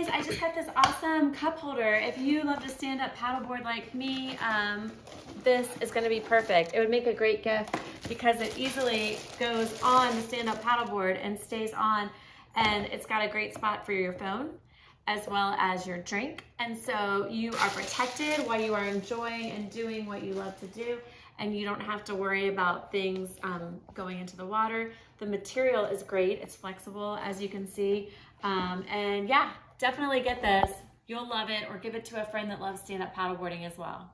guys, I just got this awesome cup holder. If you love to stand up paddleboard like me, this is going to be perfect. It would make a great gift because it easily goes on the stand up paddleboard and stays on, and it's got a great spot for your phone as well as your drink. And so you are protected while you are enjoying and doing what you love to do, and you don't have to worry about things going into the water. The material is great. It's flexible, as you can see. And yeah, definitely get this. You'll love it, or give it to a friend that loves stand-up paddleboarding as well.